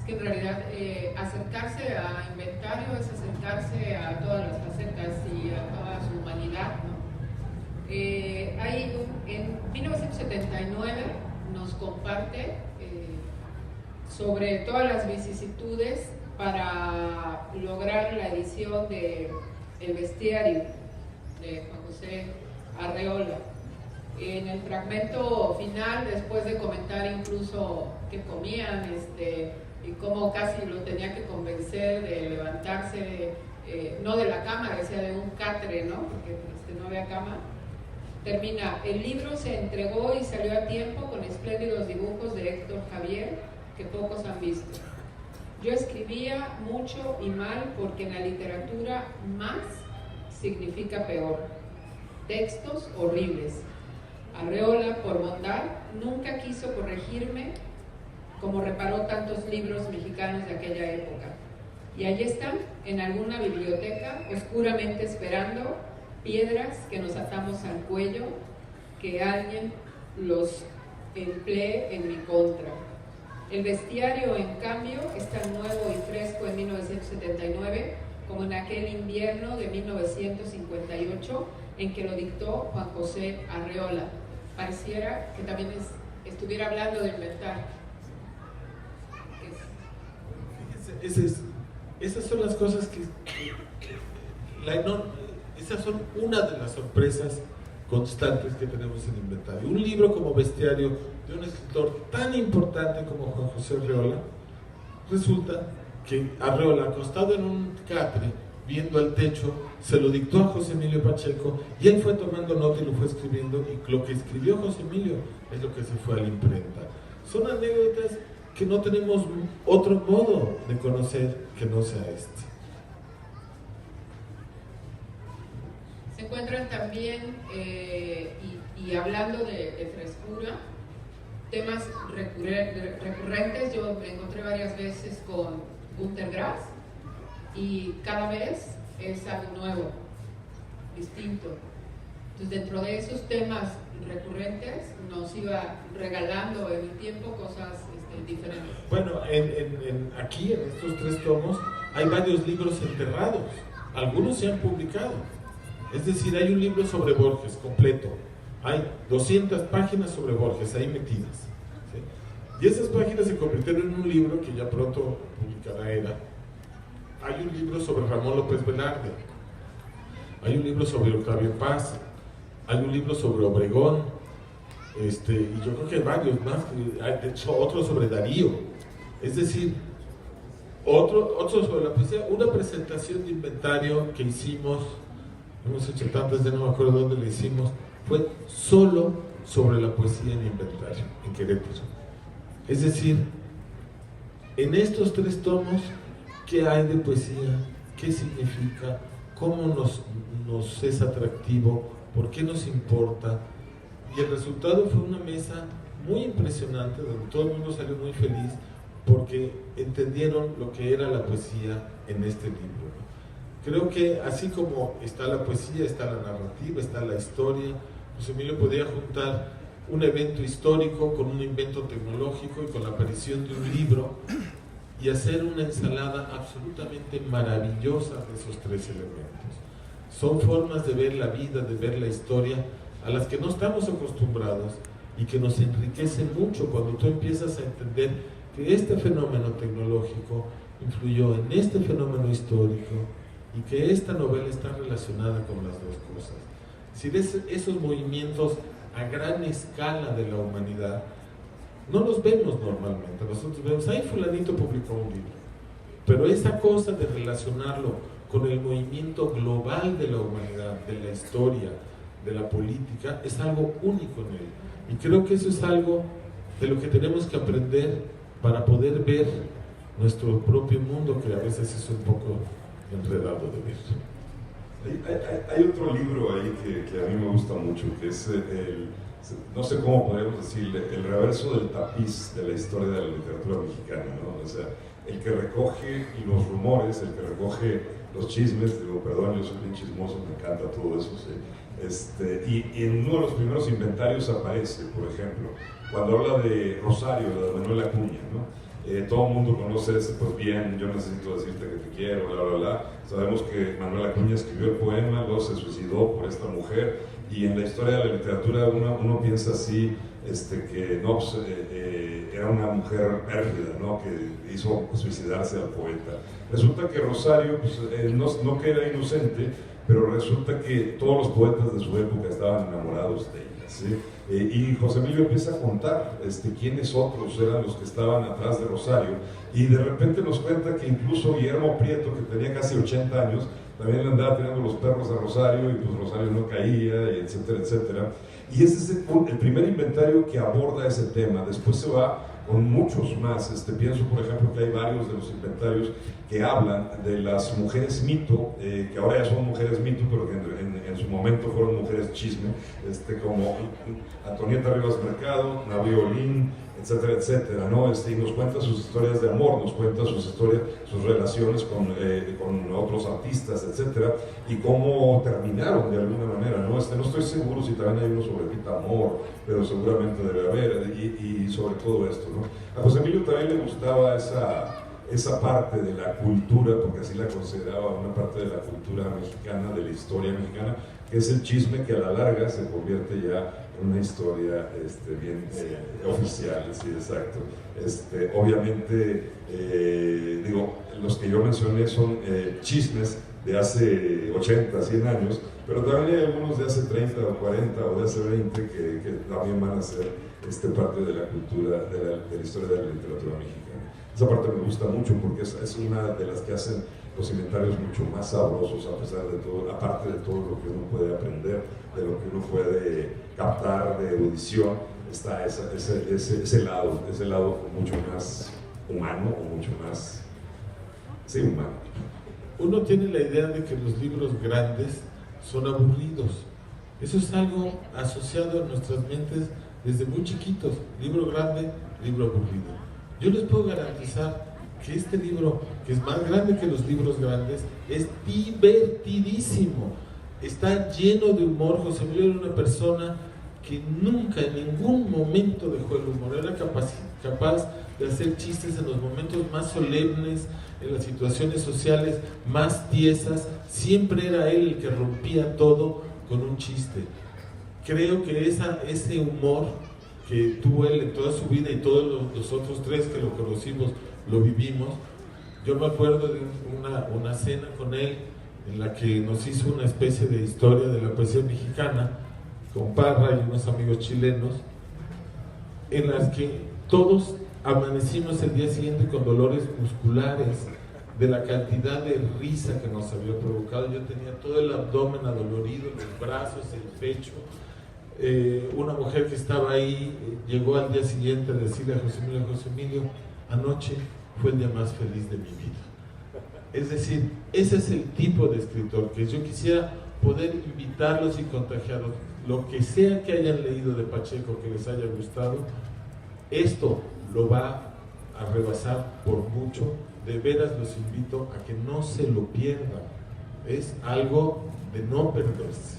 Es que en realidad acercarse a inventario es acercarse a todas las facetas y a toda su humanidad, ¿no? En 1979 nos comparte sobre todas las vicisitudes para lograr la edición de El Bestiario de Juan José Arreola. En el fragmento final, después de comentar incluso qué comían y cómo casi lo tenía que convencer de levantarse, no de la cama, decía de un catre, ¿no? Porque no había cama. Termina: el libro se entregó y salió a tiempo con espléndidos dibujos de Héctor Javier que pocos han visto. Yo escribía mucho y mal porque en la literatura más significa peor. Textos horribles. Arreola, por bondad, nunca quiso corregirme como reparó tantos libros mexicanos de aquella época. Y allí están, en alguna biblioteca, oscuramente esperando, piedras que nos atamos al cuello, que alguien los emplee en mi contra. El Bestiario, en cambio, es tan nuevo y fresco en 1979 como en aquel invierno de 1958 en que lo dictó Juan José Arreola. Pareciera que también estuviera hablando de inventar. Esas son las cosas esas son una de las sorpresas constantes que tenemos en Inventario. Un libro como Bestiario de un escritor tan importante como Juan José Arreola, resulta que Arreola, acostado en un catre, viendo al techo, se lo dictó a José Emilio Pacheco y él fue tomando nota y lo fue escribiendo, y lo que escribió José Emilio es lo que se fue a la imprenta. Son anécdotas que no tenemos otro modo de conocer que no sea este. Se encuentran también, y hablando de frescura, temas recurrentes. Yo me encontré varias veces con Günter Grass y cada vez es algo nuevo, distinto. Entonces, dentro de esos temas recurrentes nos iba regalando en el tiempo cosas diferentes. Bueno, aquí en estos 3 tomos hay varios libros enterrados, algunos se han publicado. Es decir, hay un libro sobre Borges completo, hay 200 páginas sobre Borges ahí metidas, ¿sí? Y esas páginas se convirtieron en un libro que ya pronto publicará ERA. Hay un libro sobre Ramón López Velarde, hay un libro sobre Octavio Paz, hay un libro sobre Obregón, y yo creo que hay varios más, hay de hecho otro sobre Darío. Es decir, otro sobre la poesía. Una presentación de Inventario que hicimos, hemos hecho tantas, ya no me acuerdo dónde la hicimos, fue solo sobre la poesía en Inventario, en Querétaro. Es decir, en estos 3 tomos, ¿qué hay de poesía? ¿Qué significa? ¿Cómo nos es atractivo? ¿Por qué nos importa? Y el resultado fue una mesa muy impresionante, donde todo el mundo salió muy feliz, porque entendieron lo que era la poesía en este libro. Creo que así como está la poesía, está la narrativa, está la historia. José Emilio podía juntar un evento histórico con un invento tecnológico y con la aparición de un libro y hacer una ensalada absolutamente maravillosa de esos 3 elementos. Son formas de ver la vida, de ver la historia, a las que no estamos acostumbrados y que nos enriquecen mucho cuando tú empiezas a entender que este fenómeno tecnológico influyó en este fenómeno histórico y que esta novela está relacionada con las 2 cosas. Si ves esos movimientos a gran escala de la humanidad, no los vemos normalmente. Nosotros vemos, ¡ay, fulanito publicó un libro! Pero esa cosa de relacionarlo con el movimiento global de la humanidad, de la historia, de la política, es algo único en él. Y creo que eso es algo de lo que tenemos que aprender para poder ver nuestro propio mundo, que a veces es un poco enredado de ver. Hay otro libro ahí que a mí me gusta mucho, que es no sé cómo podríamos decirle, el reverso del tapiz de la historia de la literatura mexicana, ¿no? O sea, el que recoge los rumores, el que recoge los chismes. Digo, perdón, yo soy bien chismoso, me encanta todo eso, ¿sí? Y en uno de los primeros inventarios aparece, por ejemplo, cuando habla de Rosario, de Manuel Acuña, ¿no? todo el mundo conoce ese, pues bien, yo necesito decirte que te quiero, bla, bla, bla. Sabemos que Manuel Acuña escribió el poema, luego se suicidó por esta mujer, y en la historia de la literatura uno piensa así, que no, pues, era una mujer pérfida, ¿no? Que hizo suicidarse al poeta. Resulta que Rosario, pues, no que era inocente, pero resulta que todos los poetas de su época estaban enamorados de ella, ¿sí? Y José Emilio empieza a contar quiénes otros eran los que estaban atrás de Rosario, y de repente nos cuenta que incluso Guillermo Prieto, que tenía casi 80 años, también le andaba tirando los perros a Rosario, y pues Rosario no caía, y etcétera, etcétera. Y ese es el primer inventario que aborda ese tema. Después se va con muchos más. Pienso, por ejemplo, que hay varios de los inventarios que hablan de las mujeres mito, que ahora ya son mujeres mito, pero que en su momento fueron mujeres chisme, como Antonieta Rivas Mercado, Navi Olin, etcétera, etcétera, ¿no? Y nos cuenta sus historias de amor, nos cuenta sus historias, sus relaciones con otros artistas, etcétera, y cómo terminaron de alguna manera, ¿no? No estoy seguro si también hay uno sobre Rita Amor, pero seguramente debe haber, y sobre todo esto, ¿no? A José Emilio también le gustaba esa parte de la cultura, porque así la consideraba una parte de la cultura mexicana, de la historia mexicana, que es el chisme, que a la larga se convierte ya en una historia bien oficial, sí, exacto. Obviamente, digo, los que yo mencioné son chismes de hace 80, 100 años, pero también hay algunos de hace 30 o 40 o de hace 20 que también van a ser parte de la cultura, de la historia de la literatura mexicana. Esa parte me gusta mucho porque es una de las que hacen los inventarios mucho más sabrosos, a pesar de todo, aparte de todo lo que uno puede aprender, de lo que uno puede captar de erudición, está ese lado mucho más humano, o mucho más, sí, humano. Uno tiene la idea de que los libros grandes son aburridos. Eso es algo asociado a nuestras mentes desde muy chiquitos. Libro grande, libro aburrido. Yo les puedo garantizar que este libro, que es más grande que los libros grandes, es divertidísimo. Está lleno de humor. José Emilio era una persona que nunca, en ningún momento dejó el humor. Era capaz de hacer chistes en los momentos más solemnes, en las situaciones sociales más tiesas. Siempre era él el que rompía todo con un chiste. Creo que ese humor que tuvo él en toda su vida, y todos los otros tres que lo conocimos lo vivimos. Yo me acuerdo de una cena con él en la que nos hizo una especie de historia de la poesía mexicana con Parra y unos amigos chilenos, en las que todos amanecimos el día siguiente con dolores musculares de la cantidad de risa que nos había provocado. Yo tenía todo el abdomen adolorido, los brazos, el pecho. Una mujer que estaba ahí llegó al día siguiente a decirle a José Emilio, anoche fue el día más feliz de mi vida. Es decir, ese es el tipo de escritor que yo quisiera poder invitarlos y contagiarlos. Lo que sea que hayan leído de Pacheco que les haya gustado, esto lo va a rebasar por mucho. De veras los invito a que no se lo pierdan. Es algo de no perderse.